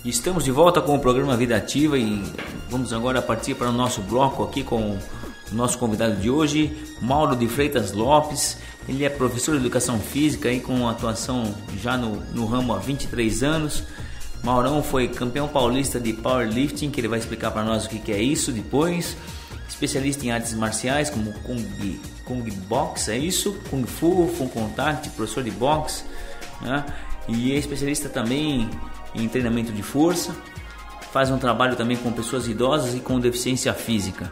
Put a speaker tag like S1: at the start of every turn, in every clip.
S1: Estamos de volta com o programa Vida Ativa e vamos agora partir para o nosso bloco aqui com o nosso convidado de hoje, Mauro de Freitas Lopes. Ele é professor de Educação Física e com atuação já no ramo há 23 anos. Maurão foi campeão paulista de powerlifting, que ele vai explicar para nós o que é isso depois. Especialista em artes marciais como Kung Box, é isso? Kung Fu, Full Contact, professor de boxe, né? E é especialista também em treinamento de força. Faz um trabalho também com pessoas idosas e com deficiência física.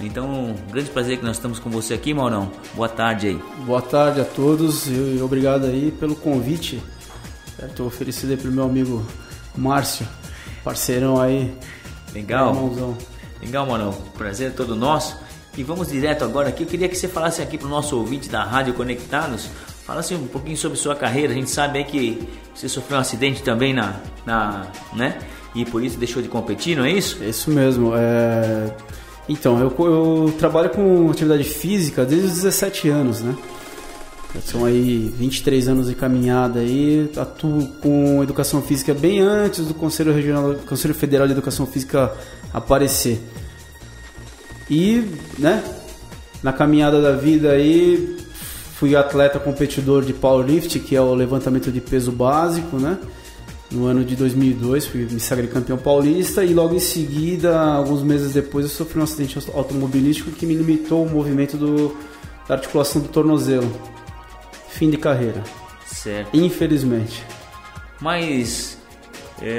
S1: Então, um grande prazer que nós estamos com você aqui, Maurão. Boa tarde aí.
S2: Boa tarde a todos e obrigado aí pelo convite. Estou oferecido aí pelo meu amigo Márcio, parceirão aí.
S1: Legal. Legal, Maurão. Prazer é todo nosso. E vamos direto agora aqui. Eu queria que você falasse aqui para o nosso ouvinte da Rádio Conectados. Falasse um pouquinho sobre sua carreira. A gente sabe aí que você sofreu um acidente também né? E por isso deixou de competir, não é isso?
S2: É isso mesmo. Então, eu trabalho com atividade física desde os 17 anos, né? São aí 23 anos de caminhada aí, atuo com educação física bem antes do Conselho Federal de Educação Física aparecer. E, né, na caminhada da vida aí, fui atleta competidor de powerlifting, que é o levantamento de peso básico, né? No ano de 2002, me sagrei campeão paulista e logo em seguida, alguns meses depois, eu sofri um acidente automobilístico que me limitou o movimento da articulação do tornozelo. Fim de carreira.
S1: Certo.
S2: Infelizmente.
S1: Mas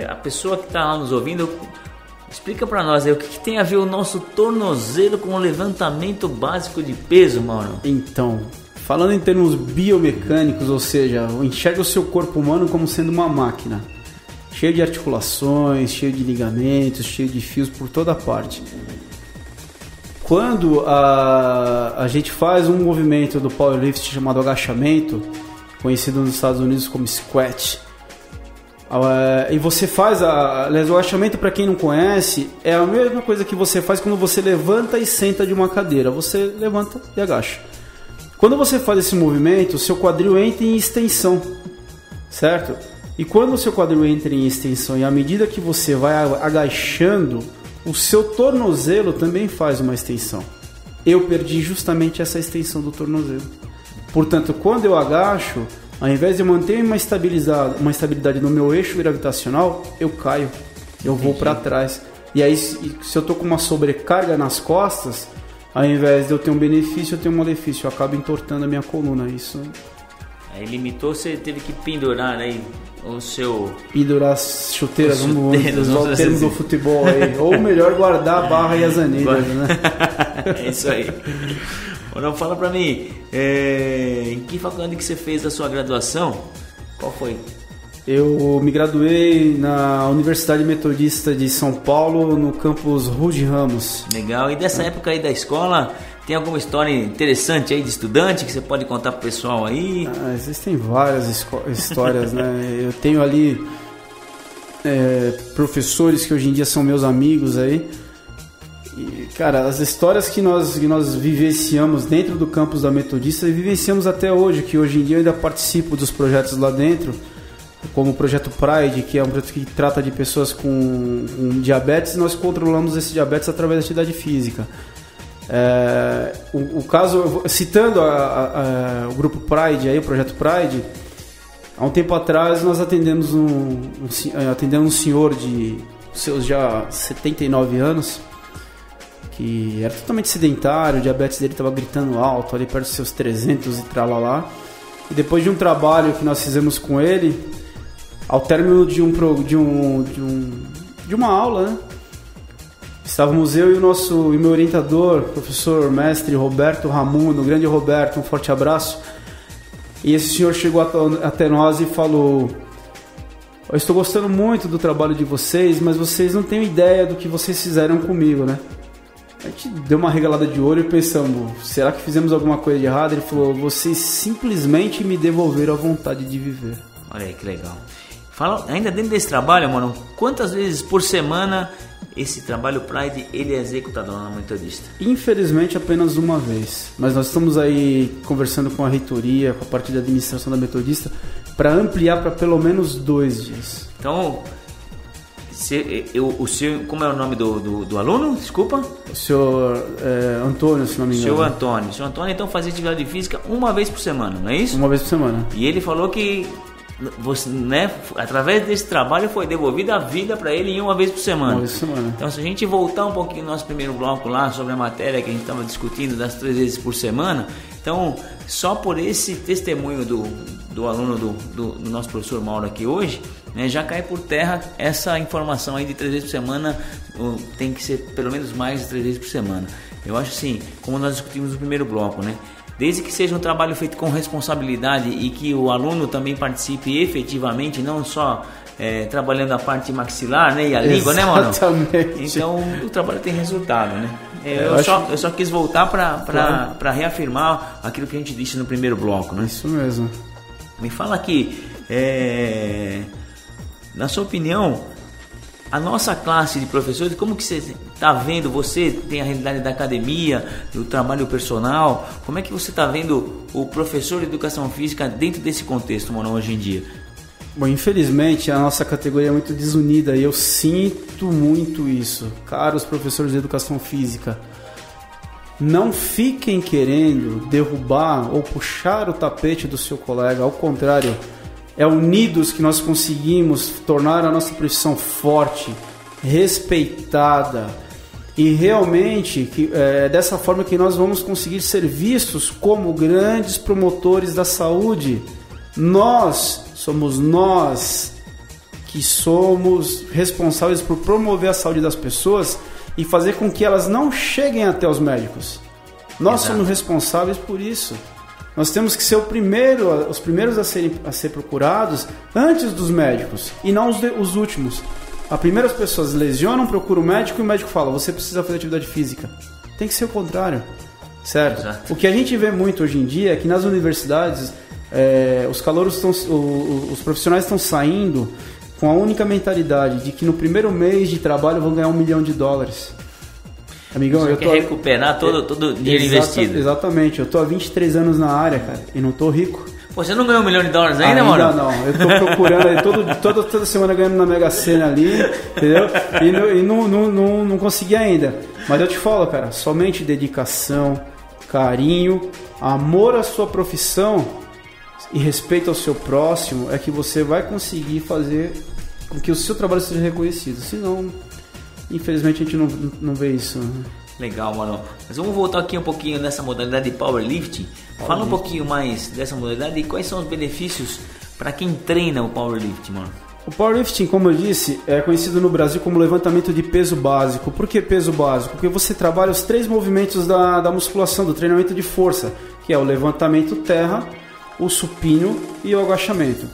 S1: a pessoa que está lá nos ouvindo, explica para nós aí o que tem a ver o nosso tornozelo com o levantamento básico de peso, Mauro?
S2: Então, falando em termos biomecânicos, ou seja, enxerga o seu corpo humano como sendo uma máquina. Cheio de articulações, cheio de ligamentos, cheio de fios por toda parte. Quando a gente faz um movimento do powerlifting chamado agachamento, conhecido nos Estados Unidos como squat, e você faz, aliás, o agachamento, para quem não conhece, é a mesma coisa que você faz quando você levanta e senta de uma cadeira. Você levanta e agacha. Quando você faz esse movimento, o seu quadril entra em extensão, certo? E quando o seu quadril entra em extensão e à medida que você vai agachando, o seu tornozelo também faz uma extensão. Eu perdi justamente essa extensão do tornozelo. Portanto, quando eu agacho, ao invés de eu manter uma estabilidade no meu eixo gravitacional, eu caio, eu vou para trás. E aí, se eu estou com uma sobrecarga nas costas, ao invés de eu ter um benefício, eu tenho um malefício. Eu acabo entortando a minha coluna. Isso.
S1: Aí limitou, você teve que pendurar aí o seu...
S2: Pendurar as chuteiras, vamos usar o termo do futebol aí. Ou melhor, guardar a barra e as anilhas, né?
S1: É isso aí. Agora fala pra mim, em que faculdade que você fez a sua graduação? Qual foi?
S2: Eu me graduei na Universidade Metodista de São Paulo, no campus Rude Ramos.
S1: Legal. E dessa época aí da escola, tem alguma história interessante aí de estudante que você pode contar pro pessoal aí?
S2: Existem várias histórias, né? Eu tenho ali professores que hoje em dia são meus amigos aí. E, cara, as histórias que nós vivenciamos dentro do campus da Metodista e vivenciamos até hoje, que hoje em dia eu ainda participo dos projetos lá dentro, como o projeto Pride, que é um projeto que trata de pessoas com diabetes, e nós controlamos esse diabetes através da atividade física. O caso, citando o grupo Pride, aí, o projeto Pride, há um tempo atrás nós atendemos um senhor de seus já 79 anos, que era totalmente sedentário, o diabetes dele estava gritando alto, ali perto dos seus 300 e tralalá. E depois de um trabalho que nós fizemos com ele, ao término de uma aula, né? Estávamos eu e meu orientador, professor mestre Roberto Ramuno, grande Roberto, um forte abraço. E esse senhor chegou até nós e falou: eu estou gostando muito do trabalho de vocês, mas vocês não têm ideia do que vocês fizeram comigo, né? A gente deu uma regalada de olho e pensamos: será que fizemos alguma coisa de errado? Ele falou: vocês simplesmente me devolveram a vontade de viver.
S1: Olha aí que legal. Fala, ainda dentro desse trabalho, mano, quantas vezes por semana esse trabalho Pride ele é executado lá na Metodista?
S2: Infelizmente apenas uma vez, mas nós estamos aí conversando com a reitoria, com a parte de administração da Metodista, para ampliar para pelo menos 2 dias.
S1: Então, o senhor, como é o nome do aluno? Desculpa.
S2: O senhor Antônio, se não me engano.
S1: O senhor Antônio, então fazia atividade física uma vez por semana, não é isso?
S2: Uma vez por semana.
S1: E ele falou que você, né, através desse trabalho foi devolvida a vida para ele em uma vez por semana.
S2: Uma vez por semana.
S1: Então, se a gente voltar um pouquinho no nosso primeiro bloco lá sobre a matéria que a gente estava discutindo das 3 vezes por semana, então só por esse testemunho do aluno do nosso professor Mauro aqui hoje, né, já cai por terra essa informação aí de 3 vezes por semana. Tem que ser pelo menos mais de 3 vezes por semana. Eu acho assim, como nós discutimos no primeiro bloco, né? Desde que seja um trabalho feito com responsabilidade e que o aluno também participe efetivamente, não só trabalhando a parte maxilar, né, e a língua, né, Mauro?
S2: Exatamente.
S1: Então o trabalho tem resultado, né? Eu só quis voltar para reafirmar aquilo que a gente disse no primeiro bloco, né?
S2: Isso mesmo.
S1: Me fala aqui, na sua opinião, a nossa classe de professores, como que você está vendo? Você tem a realidade da academia, do trabalho personal, como é que você está vendo o professor de educação física dentro desse contexto, mano, hoje em dia?
S2: Bom, infelizmente a nossa categoria é muito desunida e eu sinto muito isso. Caros professores de educação física, não fiquem querendo derrubar ou puxar o tapete do seu colega, ao contrário, é unidos que nós conseguimos tornar a nossa profissão forte, respeitada e realmente dessa forma que nós vamos conseguir ser vistos como grandes promotores da saúde. Somos nós que somos responsáveis por promover a saúde das pessoas e fazer com que elas não cheguem até os médicos. Nós somos responsáveis por isso. Nós temos que ser os primeiros a ser procurados antes dos médicos e não os últimos. As primeiras pessoas lesionam, procuram o médico e o médico fala: você precisa fazer atividade física. Tem que ser o contrário, certo? Exato. O que a gente vê muito hoje em dia é que nas universidades os profissionais estão saindo com a única mentalidade de que no primeiro mês de trabalho vão ganhar $1 milhão. Amigão,
S1: você quer recuperar todo o dinheiro investido.
S2: Exatamente, eu tô há 23 anos na área, cara, e não tô rico.
S1: Pô, você não ganhou $1 milhão ainda, mano?
S2: Ainda não, eu tô procurando aí toda semana ganhando na Mega Sena ali, entendeu? E não consegui ainda. Mas eu te falo, cara, somente dedicação, carinho, amor à sua profissão e respeito ao seu próximo é que você vai conseguir fazer com que o seu trabalho seja reconhecido. Senão, infelizmente, a gente não vê isso.
S1: Legal, mano. Mas vamos voltar aqui um pouquinho nessa modalidade de powerlifting. Fala um pouquinho mais dessa modalidade e quais são os benefícios para quem treina o powerlifting, mano.
S2: O powerlifting, como eu disse, é conhecido no Brasil como levantamento de peso básico. Por que peso básico? Porque você trabalha os 3 movimentos da musculação, do treinamento de força, que é o levantamento terra, o supino e o agachamento.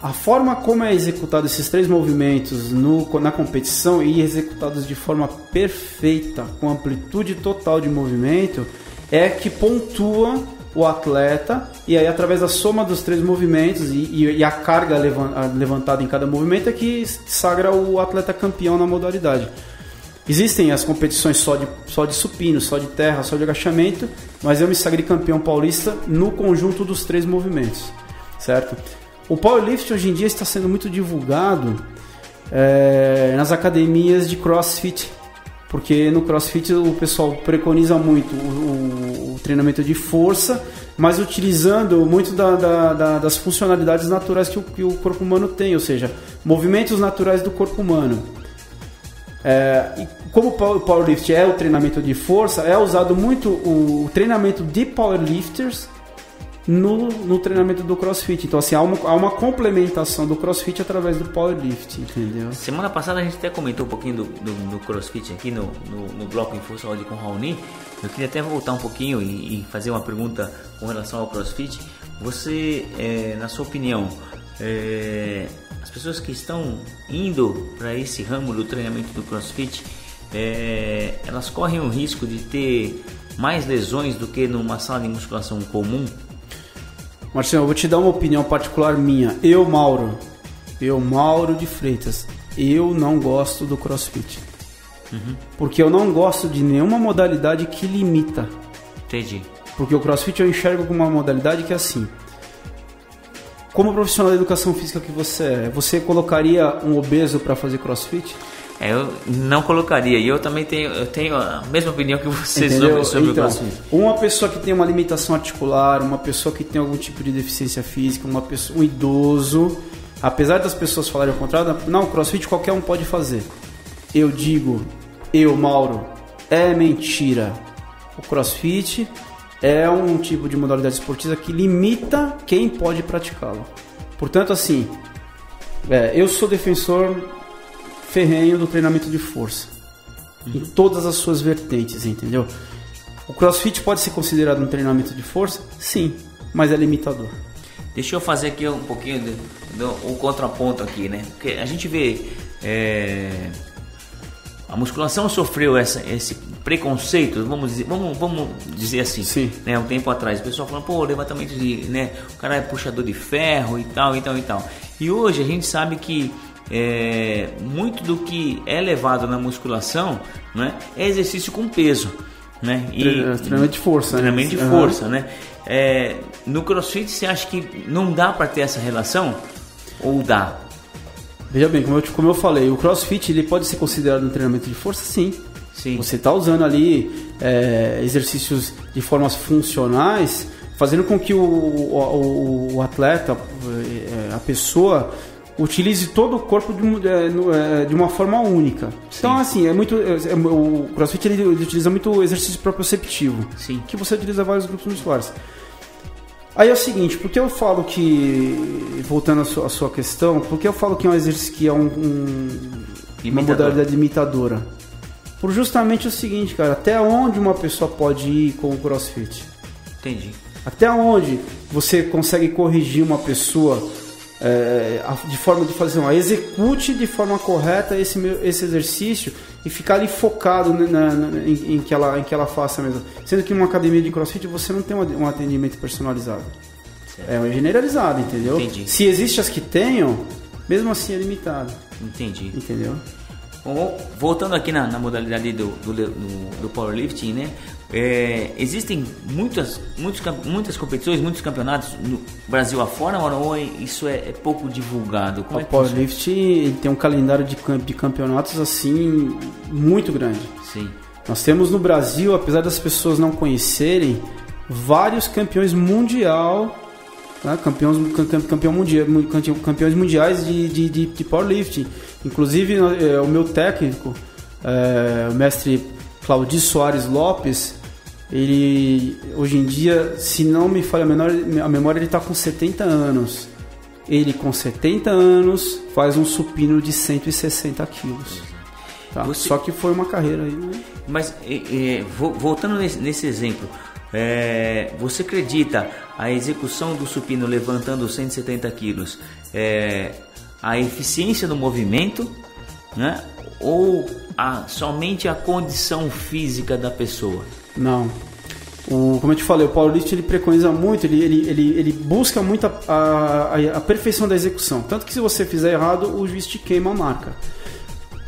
S2: A forma como é executado esses 3 movimentos na competição e executados de forma perfeita, com amplitude total de movimento, é que pontua o atleta, e aí através da soma dos 3 movimentos e a carga levantada em cada movimento é que sagra o atleta campeão na modalidade. Existem as competições só de supino, só de terra, só de agachamento, mas eu me sagrei campeão paulista no conjunto dos 3 movimentos, certo? O powerlifting hoje em dia está sendo muito divulgado nas academias de CrossFit, porque no CrossFit o pessoal preconiza muito o treinamento de força, mas utilizando muito das funcionalidades naturais que o corpo humano tem, ou seja, movimentos naturais do corpo humano. E como o powerlifting é o treinamento de força, é usado muito o treinamento de powerlifters no treinamento do CrossFit. Então, assim, há uma complementação do CrossFit através do powerlifting, entendeu?
S1: Semana passada a gente até comentou um pouquinho do CrossFit aqui no bloco Info Saúde com o Raoni. Eu queria até voltar um pouquinho e fazer uma pergunta com relação ao CrossFit. Você, na sua opinião, as pessoas que estão indo para esse ramo do treinamento do CrossFit, elas correm o risco de ter mais lesões do que numa sala de musculação comum?
S2: Marcelo, eu vou te dar uma opinião particular minha. Eu, Mauro de Freitas, eu não gosto do CrossFit. Porque eu não gosto de nenhuma modalidade que limita.
S1: Entendi.
S2: Porque o CrossFit eu enxergo como uma modalidade que é assim: como profissional da educação física que você colocaria um obeso para fazer CrossFit?
S1: Eu não colocaria, e eu também tenho a mesma opinião que você sobre o CrossFit.
S2: Uma pessoa que tem uma limitação articular, uma pessoa que tem algum tipo de deficiência física, um idoso, apesar das pessoas falarem o contrário, não, CrossFit qualquer um pode fazer. Eu digo, Mauro, é mentira. O CrossFit é um tipo de modalidade esportiva que limita quem pode praticá-lo. Portanto, assim, eu sou defensor ferrenho do treinamento de força, em todas as suas vertentes, entendeu? O CrossFit pode ser considerado um treinamento de força? Sim, mas é limitador.
S1: Deixa eu fazer aqui um pouquinho o contraponto aqui, né? Porque a gente vê... A musculação sofreu esse preconceito, vamos dizer assim.
S2: Sim.
S1: Né? Um tempo atrás, o pessoal falando, pô, levantamento de... Né? O cara é puxador de ferro e tal. E hoje a gente sabe que muito do que é levado na musculação, né, é exercício com peso. Né?
S2: Treinamento de força.
S1: Treinamento de força, né? No CrossFit, você acha que não dá para ter essa relação? Ou dá?
S2: Veja bem, como eu falei, o CrossFit ele pode ser considerado um treinamento de força, sim. Você está usando ali exercícios de formas funcionais, fazendo com que o atleta, a pessoa, utilize todo o corpo de uma forma única. Sim. Então, assim, o CrossFit ele utiliza muito exercício proprioceptivo,
S1: sim,
S2: que você utiliza vários grupos musculares. Aí é o seguinte, porque eu falo que, voltando à sua questão, porque eu falo que é um exercício que é uma modalidade limitadora? Por justamente o seguinte, cara, até onde uma pessoa pode ir com o CrossFit?
S1: Entendi.
S2: Até onde você consegue corrigir uma pessoa de forma de fazer execute de forma correta esse exercício e ficar ali focado em que ela faça mesmo. Sendo que numa academia de CrossFit você não tem um atendimento personalizado. Certo. É generalizado, entendeu?
S1: Entendi.
S2: Se existe as que tenham, mesmo assim é limitado.
S1: Entendi.
S2: Entendeu?
S1: Bom, voltando aqui na modalidade do powerlifting, né? Existem muitas competições, muitos campeonatos no Brasil afora, ou isso é pouco divulgado?
S2: O powerlifting tem um calendário de campeonatos assim muito grande.
S1: Sim.
S2: Nós temos no Brasil, apesar das pessoas não conhecerem, vários campeões mundial, né? Campeões mundiais de powerlifting. Inclusive o meu técnico, o mestre Claudio Soares Lopes, ele hoje em dia, se não me falha a memória, ele está com 70 anos. Ele com 70 anos faz um supino de 160 quilos. Tá? Só que foi uma carreira aí, né?
S1: Mas voltando nesse exemplo, você acredita a execução do supino levantando 170 quilos a eficiência do movimento, né? Ou somente a condição física da pessoa?
S2: Não. Como eu te falei, o powerlifting ele preconiza muito, ele busca muito a perfeição da execução. Tanto que se você fizer errado, o juiz te queima a marca.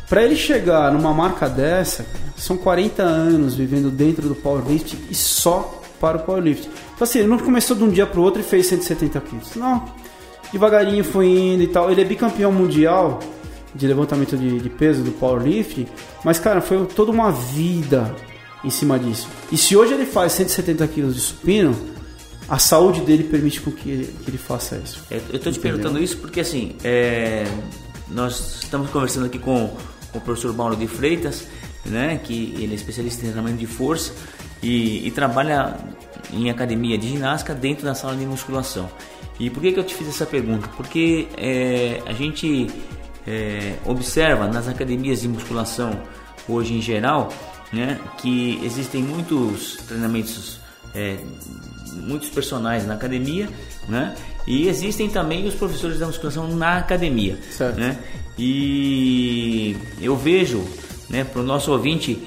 S2: Para ele chegar numa marca dessa, são 40 anos vivendo dentro do powerlifting e só para o powerlifting. Então assim, ele não começou de um dia para o outro e fez 170 quilos. Não. Devagarinho foi indo e tal. Ele é bicampeão mundial de levantamento de peso do powerlifting, mas cara, foi toda uma vida em cima disso. E se hoje ele faz 170 quilos de supino, a saúde dele permite com que ele faça isso.
S1: Eu estou te perguntando isso porque assim, nós estamos conversando aqui com o professor Mauro de Freitas, né, que ele é especialista em treinamento de força e trabalha em academia de ginástica dentro da sala de musculação. E por que eu te fiz essa pergunta? Porque a gente observa nas academias de musculação hoje em geral, né, que existem muitos treinamentos, muitos personagens na academia, né, e existem também os professores da musculação na academia, né, e eu vejo, né, para o nosso ouvinte,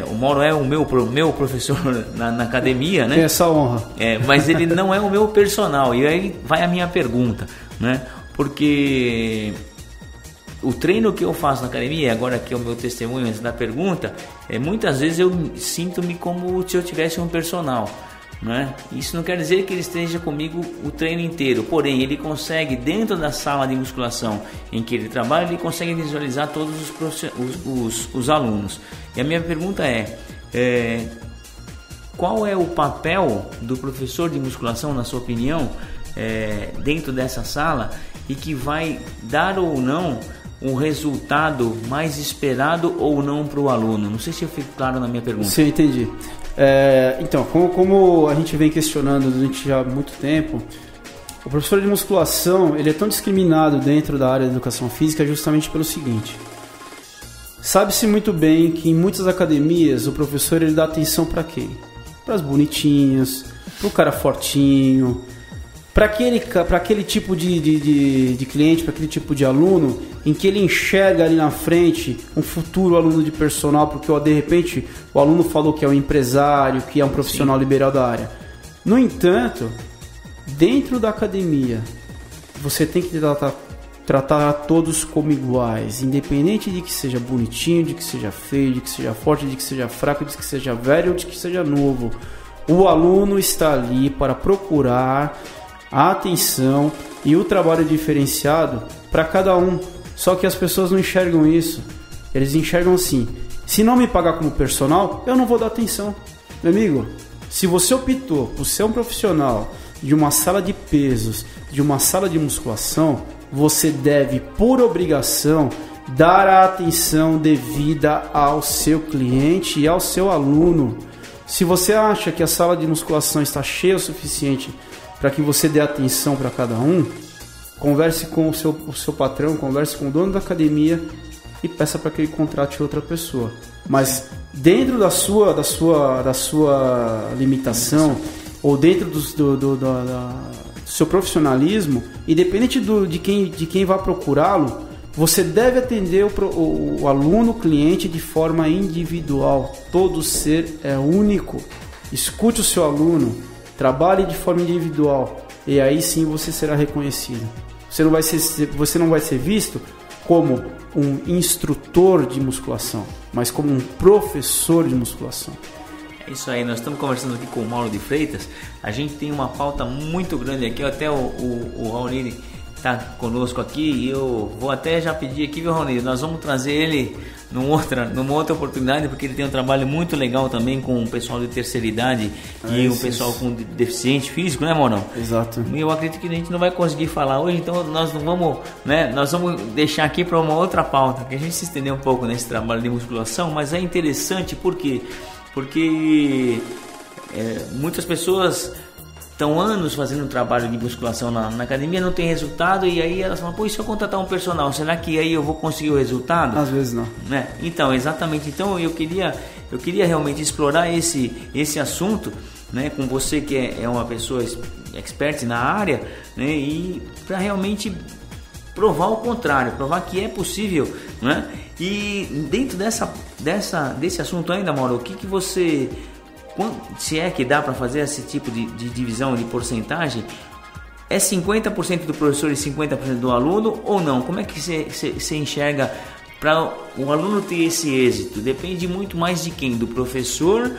S1: o Mauro é o meu professor na academia, né?
S2: Tem essa honra.
S1: Mas ele não é o meu personal. E aí vai a minha pergunta, né? Porque o treino que eu faço na academia, agora que é o meu testemunho antes da pergunta, muitas vezes eu sinto-me como se eu tivesse um personal, né? Isso não quer dizer que ele esteja comigo o treino inteiro, porém ele consegue, dentro da sala de musculação em que ele trabalha, ele consegue visualizar todos os alunos. E a minha pergunta qual é o papel do professor de musculação, na sua opinião, dentro dessa sala, e que vai dar ou não um resultado mais esperado ou não para o aluno? Não sei se eu fico claro na minha pergunta.
S2: Sim, entendi. Então, como a gente vem questionando durante já muito tempo, o professor de musculação ele é tão discriminado dentro da área de educação física justamente pelo seguinte: sabe-se muito bem que em muitas academias o professor ele dá atenção para quem? Para as bonitinhas, para o cara fortinho, para aquele tipo de cliente, para aquele tipo de aluno em que ele enxerga ali na frente um futuro aluno de personal, porque de repente o aluno falou que é um empresário, que é um profissional liberal da área. No entanto, dentro da academia, você tem que tratar todos como iguais, independente de que seja bonitinho, de que seja feio, de que seja forte, de que seja fraco, de que seja velho ou de que seja novo. O aluno está ali para procurar a atenção e o trabalho diferenciado para cada um. Só que as pessoas não enxergam isso. Eles enxergam assim: se não me pagar como personal, eu não vou dar atenção. Meu amigo, se você optou por ser um profissional de uma sala de pesos, de uma sala de musculação, você deve, por obrigação, dar a atenção devida ao seu cliente e ao seu aluno. Se você acha que a sala de musculação está cheia o suficiente para que você dê atenção para cada um, converse com o seu patrão, converse com o dono da academia e peça para que ele contrate outra pessoa. Mas dentro da sua limitação, ou dentro do seu profissionalismo, independente de quem vai procurá-lo, você deve atender o aluno, o cliente, de forma individual. Todo ser é único. Escute o seu aluno, trabalhe de forma individual, e aí sim você será reconhecido. Você não vai ser visto como um instrutor de musculação, mas como um professor de musculação.
S1: É isso aí, nós estamos conversando aqui com o Mauro de Freitas. A gente tem uma pauta muito grande aqui, até o Raoni está conosco aqui, e eu vou até já pedir aqui, viu, Raoni, nós vamos trazer ele numa outra oportunidade, porque ele tem um trabalho muito legal também com o pessoal de terceira idade e o pessoal com deficiente físico, né, Maurão?
S2: Exato.
S1: E eu acredito que a gente não vai conseguir falar hoje, então nós não vamos, né? Nós vamos deixar aqui para uma outra pauta, que a gente se estender um pouco nesse trabalho de musculação, mas é interessante porque muitas pessoas estão anos fazendo um trabalho de musculação na academia, não tem resultado, e aí elas falam: pô, e se eu contratar um personal, será que aí eu vou conseguir o resultado?
S2: Às vezes não.
S1: Né? Então, exatamente. Então eu queria realmente explorar esse assunto, né, com você que é uma pessoa expert na área, né, e para realmente provar o contrário, provar que é possível, né? E dentro desse assunto ainda, Mauro, o que você... se é que dá para fazer esse tipo de divisão de porcentagem, é 50% do professor e 50% do aluno ou não? Como é que você enxerga para o aluno ter esse êxito? Depende muito mais de quem? Do professor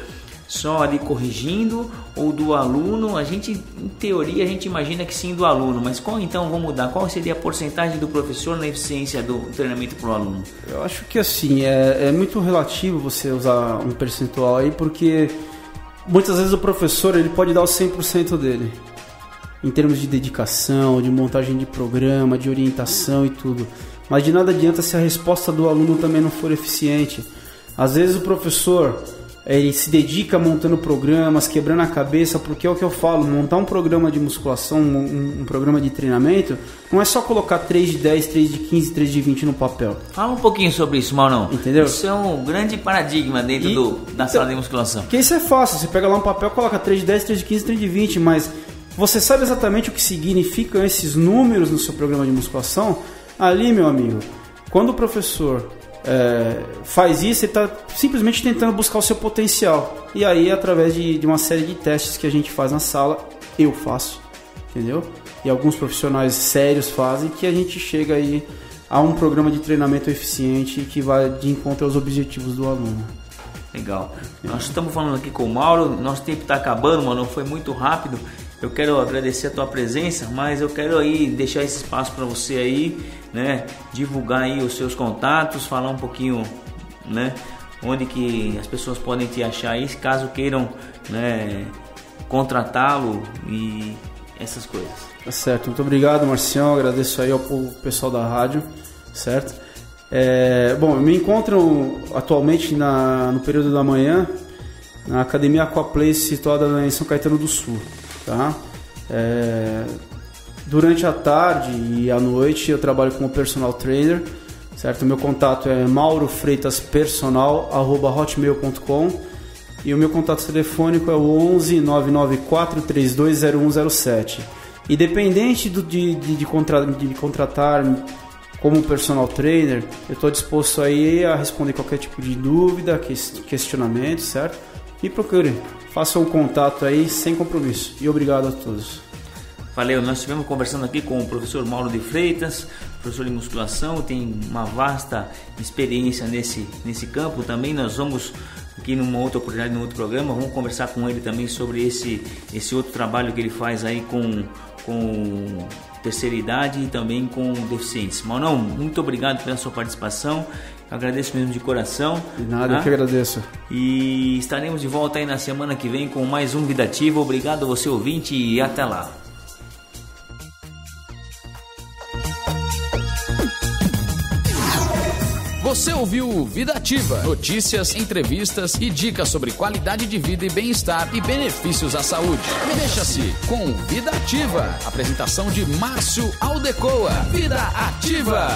S1: só ali corrigindo ou do aluno? Em teoria a gente imagina que sim, do aluno, mas vamos mudar, qual seria a porcentagem do professor na eficiência do treinamento para o aluno?
S2: Eu acho que assim, é muito relativo você usar um percentual aí, porque muitas vezes o professor ele pode dar o 100% dele, em termos de dedicação, de montagem de programa, de orientação e tudo. Mas de nada adianta se a resposta do aluno também não for eficiente. Às vezes o professor ele se dedica montando programas, quebrando a cabeça, porque é o que eu falo, montar um programa de musculação, um programa de treinamento, não é só colocar 3 de 10, 3 de 15, 3 de 20 no papel.
S1: Fala um pouquinho sobre isso, Maurão.
S2: Entendeu?
S1: Isso é um grande paradigma dentro da sala de musculação.
S2: Porque isso é fácil, você pega lá um papel, coloca 3 de 10, 3 de 15, 3 de 20, mas você sabe exatamente o que significam esses números no seu programa de musculação? Ali, meu amigo, quando o professor faz isso, ele está simplesmente tentando buscar o seu potencial. E aí, através de uma série de testes que a gente faz na sala, eu faço, entendeu? E alguns profissionais sérios fazem, que a gente chega aí a um programa de treinamento eficiente que vai de encontro aos objetivos do aluno.
S1: Legal. Nós estamos falando aqui com o Mauro, nosso tempo está acabando, mano, foi muito rápido. Eu quero agradecer a tua presença, mas eu quero aí deixar esse espaço para você aí, né, divulgar aí os seus contatos, falar um pouquinho, né, onde que as pessoas podem te achar aí, caso queiram, né, contratá-lo e essas coisas.
S2: Tá certo, muito obrigado, Marcião, agradeço aí ao pessoal da rádio, certo? Bom, me encontram atualmente no período da manhã na Academia Aquaplay, situada em São Caetano do Sul, tá? Durante a tarde e a noite eu trabalho como personal trainer, certo? Meu contato é maurofreitaspersonal@hotmail.com e o meu contato telefônico é o 11 994 320107. Independente de contratar como personal trainer, eu estou disposto aí a responder qualquer tipo de dúvida, questionamento, certo? Me procure, faça um contato aí sem compromisso. E obrigado a todos.
S1: Valeu, nós estivemos conversando aqui com o professor Mauro de Freitas, professor de musculação, tem uma vasta experiência nesse campo também. Nós vamos aqui numa outra oportunidade, num outro programa, vamos conversar com ele também sobre esse outro trabalho que ele faz aí com terceira idade e também com deficientes. Maurão, muito obrigado pela sua participação, eu agradeço mesmo de coração.
S2: De nada, eu que agradeço.
S1: E estaremos de volta aí na semana que vem com mais um Vida Ativa. Obrigado a você ouvinte e até lá.
S3: Você ouviu Vida Ativa, notícias, entrevistas e dicas sobre qualidade de vida e bem-estar e benefícios à saúde. Mexa-se com Vida Ativa. Apresentação de Márcio Aldecoa. Vida Ativa.